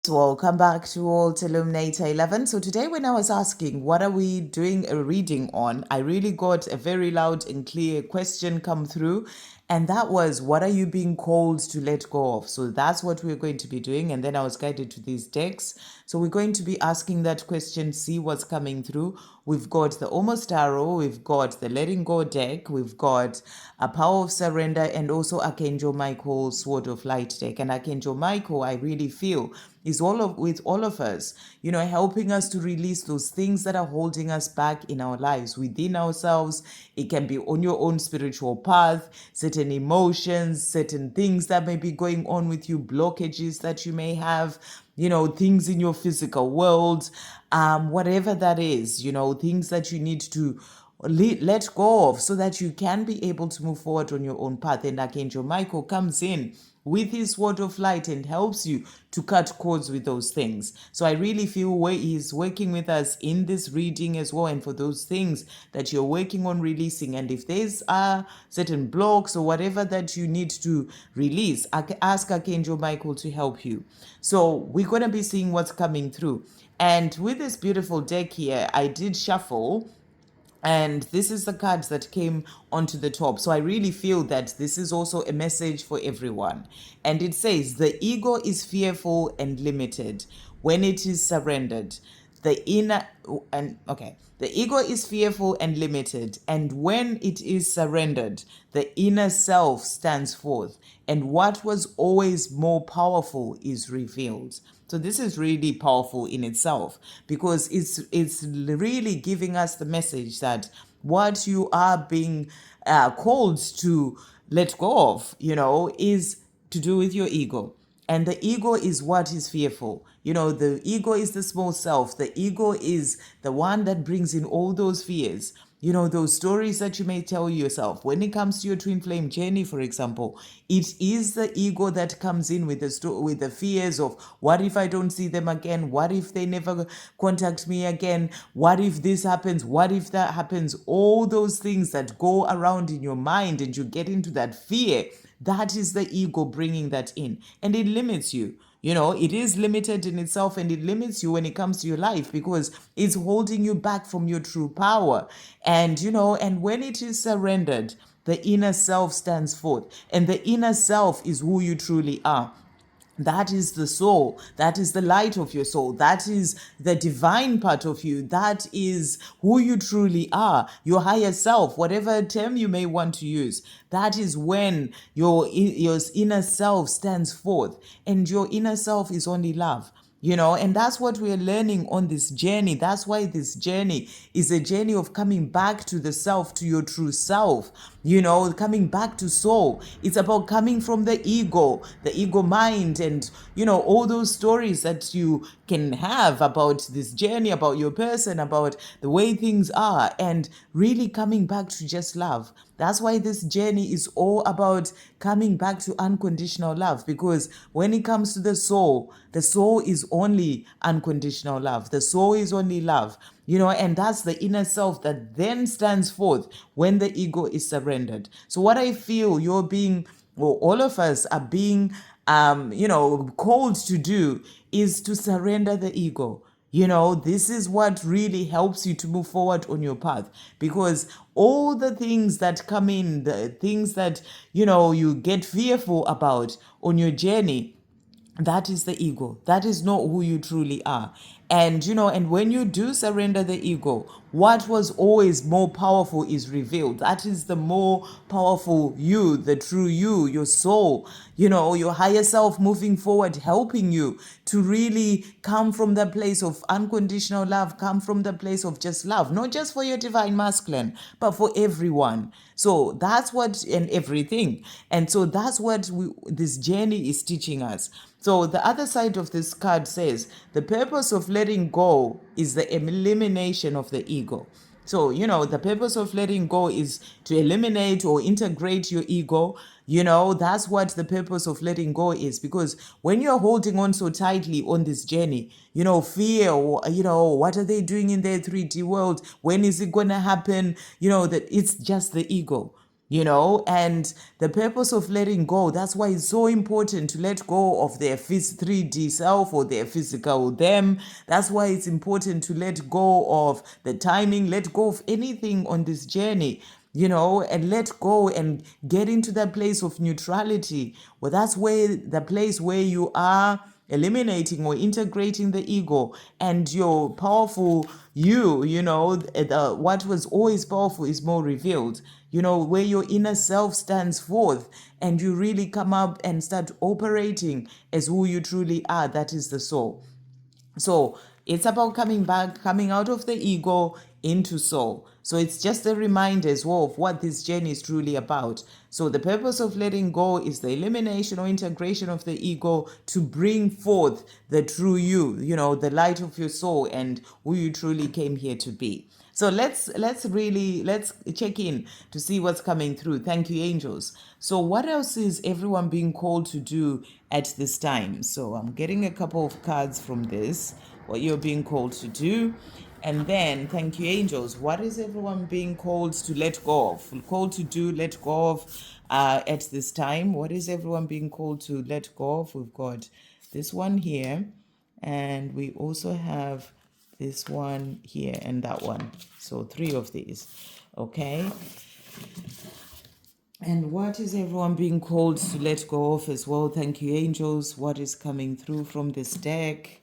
Welcome back to Illuminator11. So today when I was asking what are we doing a reading on, I really got a very loud and clear question come through, and that was, what are you being called to let go of? So that's what we're going to be doing. And then I was guided to these decks. So we're going to be asking that question, see what's coming through. We've got the Almost Tarot, we've got the Letting Go deck, we've got a Power of Surrender, and also Archangel Michael Sword of Light deck. And Archangel Michael, I really feel, is with all of us, helping us to release those things that are holding us back in our lives, within ourselves. It can be on your own spiritual path, certain emotions, certain things that may be going on with you, blockages that you may have, things in your physical world, whatever that is, things that you need to let go of so that you can be able to move forward on your own path. And Archangel Michael comes in with his word of light and helps you to cut cords with those things. So I really feel where he's working with us in this reading as well, and for those things that you're working on releasing. And if there's certain blocks or whatever that you need to release, ask Archangel Michael to help you. So we're going to be seeing what's coming through. And with this beautiful deck here, I did shuffle, and this is the cards that came onto the top. So I really feel that this is also a message for everyone. And it says, the ego is fearful and limited when it is surrendered. The ego is fearful and limited, and when it is surrendered, the inner self stands forth, and what was always more powerful is revealed. So this is really powerful in itself, because it's really giving us the message that what you are being called to let go of, is to do with your ego. And the ego is what is fearful. The ego is the small self. The ego is the one that brings in all those fears. Those stories that you may tell yourself. When it comes to your twin flame journey, for example, it is the ego that comes in with the fears of, what if I don't see them again? What if they never contact me again? What if this happens? What if that happens? All those things that go around in your mind, and you get into that fear. That is the ego bringing that in, and it limits you. It is limited in itself, and it limits you when it comes to your life, because it's holding you back from your true power. And, and when it is surrendered, the inner self stands forth, and the inner self is who you truly are. That is the soul. That is the light of your soul. That is the divine part of you. That is who you truly are. Your higher self, whatever term you may want to use. That is when your inner self stands forth. And your inner self is only love. And that's what we're learning on this journey. That's why this journey is a journey of coming back to the self, to your true self, coming back to soul. It's about coming from the ego mind, and, all those stories that you can have about this journey, about your person, about the way things are, and really coming back to just love. That's why this journey is all about coming back to unconditional love, because when it comes to the soul is only unconditional love. The soul is only love, and that's the inner self that then stands forth when the ego is surrendered. So what I feel all of us are being, called to do is to surrender the ego. This is what really helps you to move forward on your path, because all the things that come in, the things that, you get fearful about on your journey, that is the ego. That is not who you truly are. And, and when you do surrender the ego, what was always more powerful is revealed. That is the more powerful you, the true you, your soul, your higher self moving forward, helping you to really come from the place of unconditional love, come from the place of just love, not just for your divine masculine, but for everyone. So that's what, and everything. And so that's what this journey is teaching us. So the other side of this card says, the purpose of letting go is the elimination of the ego. So, the purpose of letting go is to eliminate or integrate your ego. That's what the purpose of letting go is. Because when you're holding on so tightly on this journey, fear, or, what are they doing in their 3D world? When is it going to happen? That it's just the ego. And the purpose of letting go, that's why it's so important to let go of their 3D self or their physical them. That's why it's important to let go of the timing, let go of anything on this journey, and let go and get into that place of neutrality. Well, that's where the place where you are eliminating or integrating the ego, and your powerful what was always powerful is more revealed, where your inner self stands forth, and you really come up and start operating as who you truly are. That is the soul. So it's about coming back, coming out of the ego into soul. So it's just a reminder as well of what this journey is truly about. So the purpose of letting go is the elimination or integration of the ego to bring forth the true you, the light of your soul and who you truly came here to be. So let's check in to see what's coming through. Thank you, angels. So what else is everyone being called to do at this time? So I'm getting a couple of cards from this, what you're being called to do. And then, thank you, angels. What is everyone being called to let go of? Called to do, let go of at this time. What is everyone being called to let go of? We've got this one here, and we also have this one here and that one. So 3 of these. Okay. And what is everyone being called to let go of as well? Thank you, angels. What is coming through from this deck?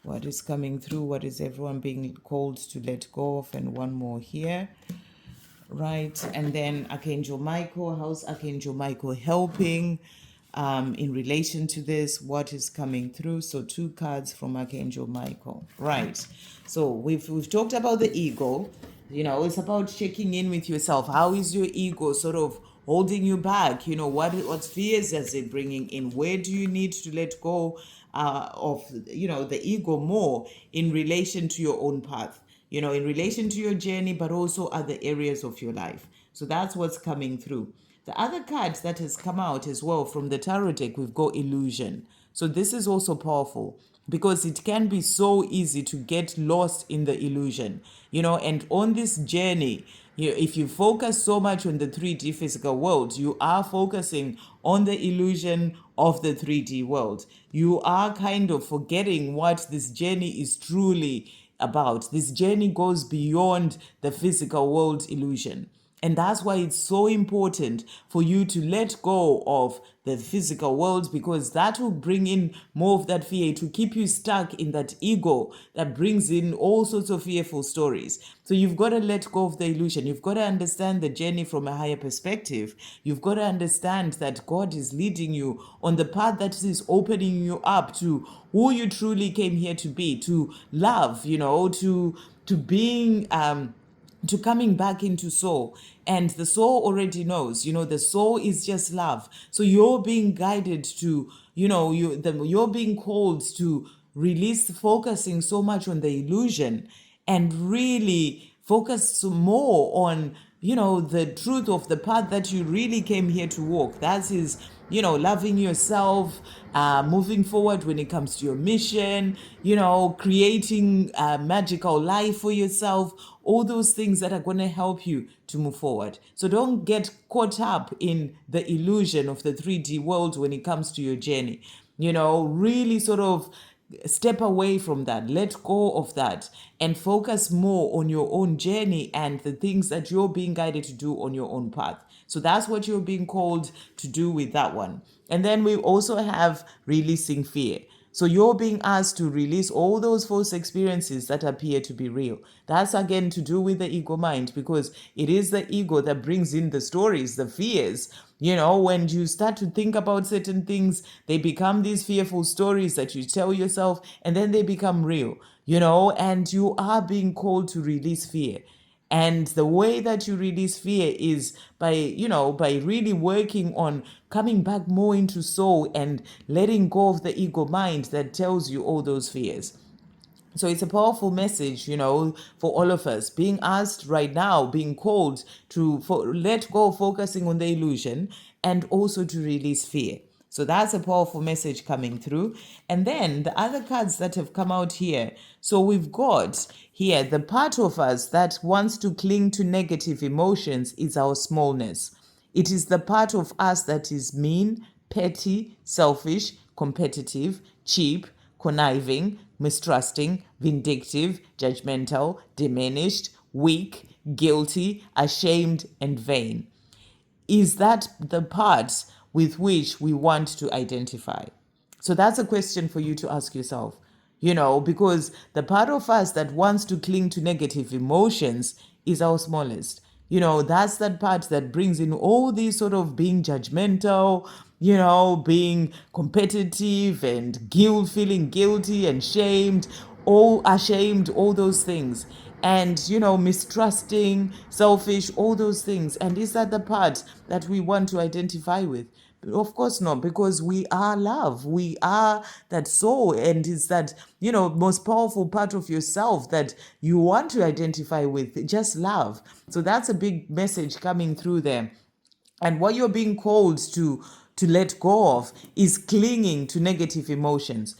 What is coming through? What is everyone being called to let go of? And one more here. Right. And then Archangel Michael. How's Archangel Michael helping in relation to this? What is coming through? So 2 cards from Archangel Michael. Right. So we've talked about the ego. It's about checking in with yourself. How is your ego sort of holding you back? What fears is it bringing in? Where do you need to let go of the ego more in relation to your own path, in relation to your journey, but also other areas of your life? So that's what's coming through. The other card that has come out as well from the tarot deck, we've got illusion. So this is also powerful because it can be so easy to get lost in the illusion, and on this journey, if you focus so much on the 3D physical world, you are focusing on the illusion of the 3D world. You are kind of forgetting what this journey is truly about. This journey goes beyond the physical world illusion. And that's why it's so important for you to let go of the physical world, because that will bring in more of that fear to keep you stuck in that ego that brings in all sorts of fearful stories. So you've got to let go of the illusion. You've got to understand the journey from a higher perspective. You've got to understand that God is leading you on the path that is opening you up to who you truly came here to be, to love, to being to coming back into soul. And the soul already knows, the soul is just love. So you're being guided to, you're being called to release focusing so much on the illusion and really focus more on, the truth of the path that you really came here to walk. That is, loving yourself, moving forward when it comes to your mission, creating a magical life for yourself, all those things that are going to help you to move forward. So don't get caught up in the illusion of the 3D world when it comes to your journey. Really sort of step away from that, let go of that, and focus more on your own journey and the things that you're being guided to do on your own path. So that's what you're being called to do with that one. And then we also have releasing fear. So you're being asked to release all those false experiences that appear to be real. That's again to do with the ego mind, because it is the ego that brings in the stories, the fears. When you start to think about certain things, they become these fearful stories that you tell yourself, and then they become real, and you are being called to release fear. And the way that you release fear is by really working on coming back more into soul and letting go of the ego mind that tells you all those fears. So it's a powerful message, for all of us being asked right now, being called to let go of focusing on the illusion and also to release fear. So that's a powerful message coming through. And then the other cards that have come out here. So we've got here the part of us that wants to cling to negative emotions is our smallness. It is the part of us that is mean, petty, selfish, competitive, cheap, conniving, mistrusting, vindictive, judgmental, diminished, weak, guilty, ashamed, and vain. Is that the part with which we want to identify? So that's a question for you to ask yourself, because the part of us that wants to cling to negative emotions is our smallest. That's that part that brings in all these sort of being judgmental, being competitive and feeling guilty and ashamed, all those things. And, mistrusting, selfish, all those things. And is that the part that we want to identify with? Of course not, because we are love. We are that soul, and it's that, most powerful part of yourself that you want to identify with, just love. So that's a big message coming through there. And what you're being called to let go of is clinging to negative emotions,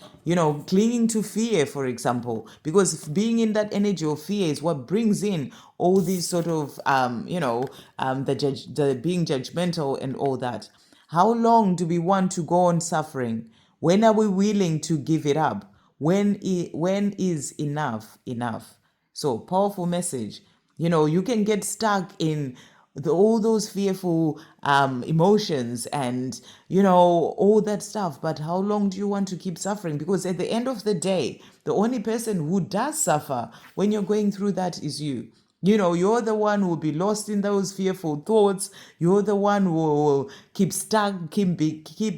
clinging to fear, for example, because being in that energy of fear is what brings in all these sort of, the being judgmental and all that. How long do we want to go on suffering? When are we willing to give it up? When is enough enough? So, powerful message. You can get stuck in all those fearful emotions and, all that stuff. But how long do you want to keep suffering? Because at the end of the day, the only person who does suffer when you're going through that is you. You're the one who will be lost in those fearful thoughts. You're the one who will keep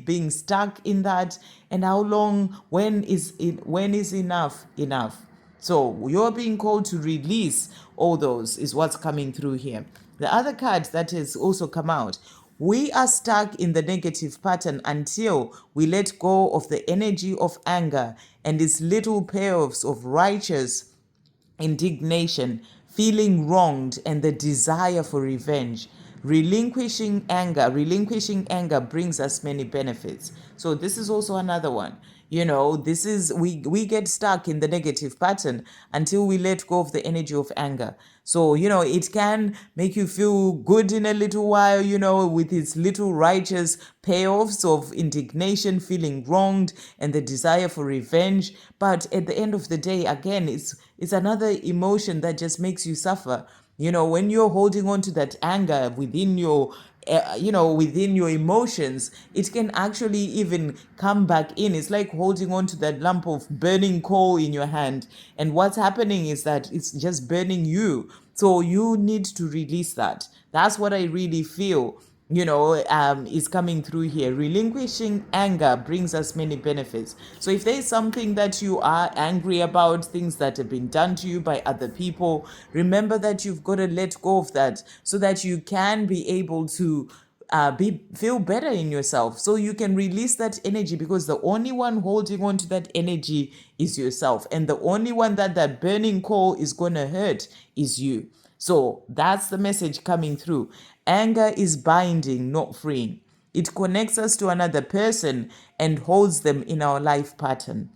being stuck in that. And how long? When is enough enough? So you're being called to release all those is what's coming through here. The other card that has also come out. We are stuck in the negative pattern until we let go of the energy of anger and its little payoffs of righteous indignation, feeling wronged, and the desire for revenge. Relinquishing anger brings us many benefits. So this is also another one. This is we get stuck in the negative pattern until we let go of the energy of anger. So, it can make you feel good in a little while, with its little righteous payoffs of indignation, feeling wronged, and the desire for revenge. But at the end of the day, again, it's another emotion that just makes you suffer. When you're holding on to that anger within your within your emotions, it can actually even come back in. It's like holding on to that lump of burning coal in your hand. And what's happening is that it's just burning you. So you need to release that. That's what I really feel is coming through here. Relinquishing anger brings us many benefits. So if there's something that you are angry about, things that have been done to you by other people, remember that you've got to let go of that so that you can be able to feel better in yourself, so you can release that energy, because the only one holding on to that energy is yourself, and the only one that burning coal is going to hurt is you. So that's the message coming through. Anger is binding, not freeing. It connects us to another person and holds them in our life pattern.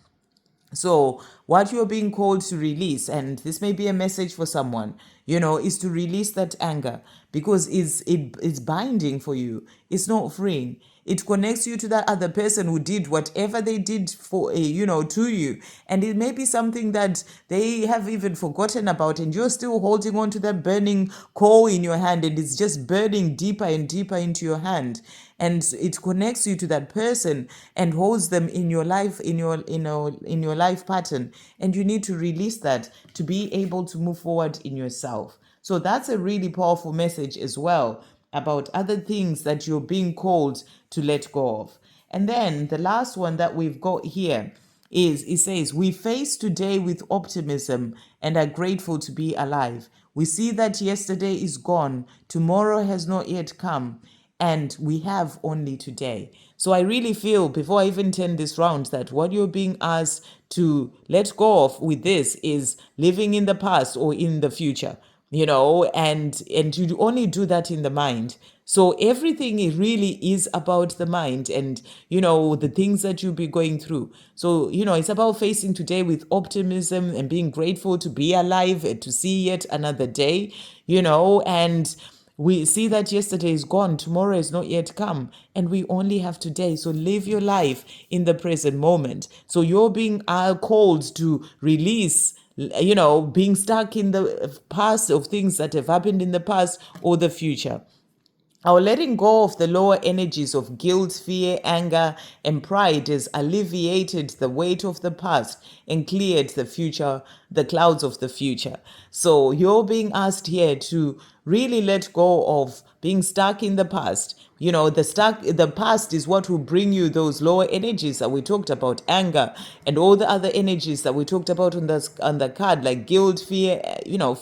So what you're being called to release, and this may be a message for someone, is to release that anger, because it's binding for you. It's not freeing. It connects you to that other person who did whatever they did for, to you. And it may be something that they have even forgotten about, and you're still holding on to that burning coal in your hand, and it's just burning deeper and deeper into your hand. And it connects you to that person and holds them in your life, in your life pattern. And you need to release that to be able to move forward in yourself. So that's a really powerful message as well, about other things that you're being called to let go of. And then the last one that we've got here is, it says, we face today with optimism and are grateful to be alive. We see that yesterday is gone, tomorrow has not yet come, and we have only today. So I really feel, before I even turn this round, that what you're being asked to let go of with this is living in the past or in the future. And you only do that in the mind. So everything really is about the mind and, the things that you'll be going through. So, it's about facing today with optimism and being grateful to be alive and to see yet another day, and We see that yesterday is gone, tomorrow is not yet come, and we only have today. So live your life in the present moment. So you're being called to release, being stuck in the past of things that have happened in the past or the future. Our letting go of the lower energies of guilt, fear, anger, and pride has alleviated the weight of the past and cleared the clouds of the future. So you're being asked here to really let go of being stuck in the past. The past is what will bring you those lower energies that we talked about, anger and all the other energies that we talked about on the card, like guilt, fear,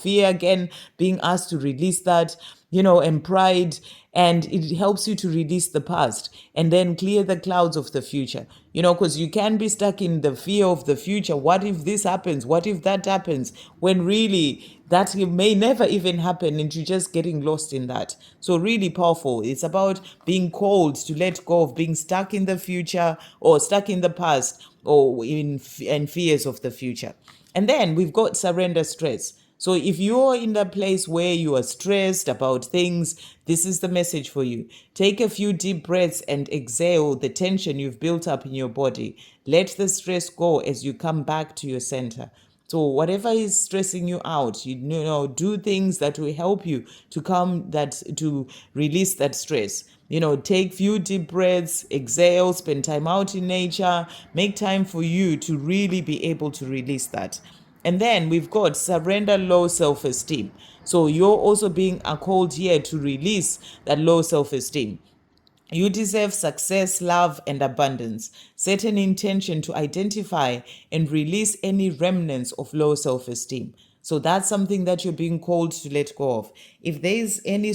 fear again, being asked to release that, and pride. And it helps you to release the past and then clear the clouds of the future, because you can be stuck in the fear of the future. What if this happens? What if that happens? When really that may never even happen, and you're just getting lost in that. So really powerful. It's about being called to let go of being stuck in the future or stuck in the past or in fears of the future. And then we've got surrender stress. So if you're in the place where you are stressed about things, this is the message for you. Take a few deep breaths and exhale the tension you've built up in your body. Let the stress go as you come back to your center. So whatever is stressing you out, do things that will help you to release that stress. Take few deep breaths, exhale, spend time out in nature, make time for you to really be able to release that. And then we've got surrender low self-esteem. So you're also being called here to release that low self-esteem. You deserve success, love, and abundance. Set an intention to identify and release any remnants of low self-esteem. So that's something that you're being called to let go of. If there's any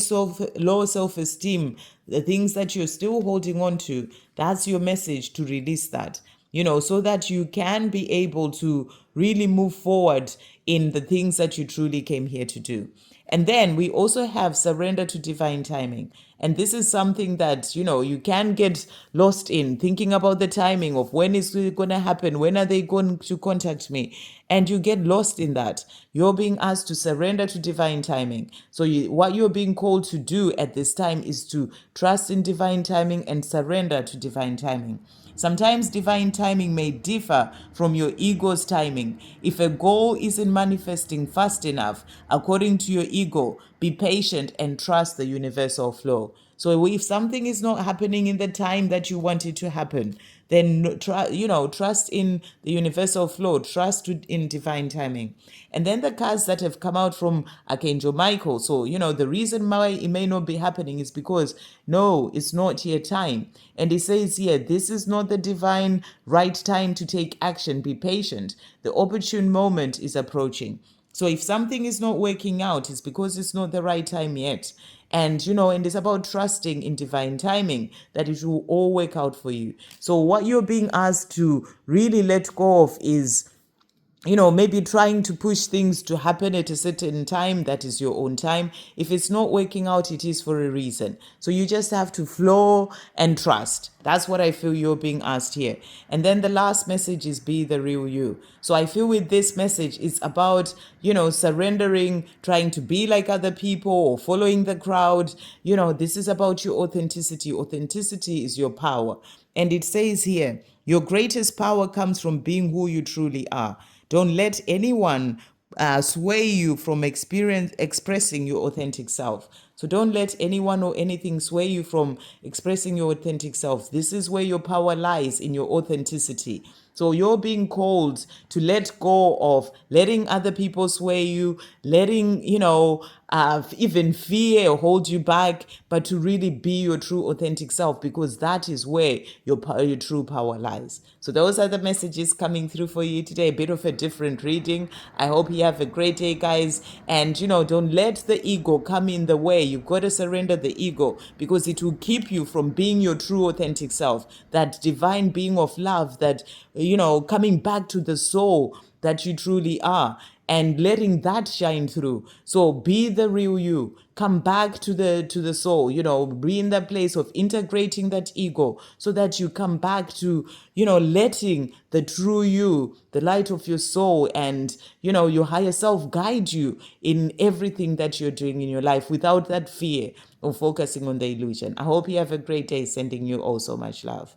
low self-esteem, the things that you're still holding on to, that's your message to release that, so that you can be able to really move forward in the things that you truly came here to do. And then we also have surrender to divine timing. And this is something that, you can get lost in, thinking about the timing of when is it going to happen, when are they going to contact me? And you get lost in that. You're being asked to surrender to divine timing. So what you're being called to do at this time is to trust in divine timing and surrender to divine timing. Sometimes divine timing may differ from your ego's timing. If a goal isn't manifesting fast enough, according to your ego, be patient and trust the universal flow. So if something is not happening in the time that you want it to happen, then trust in the universal flow, trust in divine timing. And then the cards that have come out from Archangel Michael. So, the reason why it may not be happening is because, no, it's not your time. And it says here, this is not the divine right time to take action. Be patient. The opportune moment is approaching. So if something is not working out, it's because it's not the right time yet. And, and it's about trusting in divine timing that it will all work out for you. So what you're being asked to really let go of is, maybe trying to push things to happen at a certain time that is your own time. If it's not working out, it is for a reason. So you just have to flow and trust. That's what I feel you're being asked here. And then the last message is be the real you. So I feel with this message, it's about, surrendering, trying to be like other people or following the crowd. This is about your authenticity. Authenticity is your power. And it says here, your greatest power comes from being who you truly are. Don't let anyone sway you from expressing your authentic self. So don't let anyone or anything sway you from expressing your authentic self. This is where your power lies, in your authenticity. So you're being called to let go of letting other people sway you, letting, even fear hold you back, but to really be your true authentic self, because that is where your true power lies. So those are the messages coming through for you today. A bit of a different reading. I hope you have a great day, guys. And, don't let the ego come in the way. You've got to surrender the ego, because it will keep you from being your true authentic self, that divine being of love, that, coming back to the soul that you truly are. and letting that shine through. So be the real you. Come back to the soul, be in that place of integrating that ego so that you come back to, letting the true you, the light of your soul, and, your higher self guide you in everything that you're doing in your life without that fear of focusing on the illusion. I hope you have a great day. Sending you all so much love.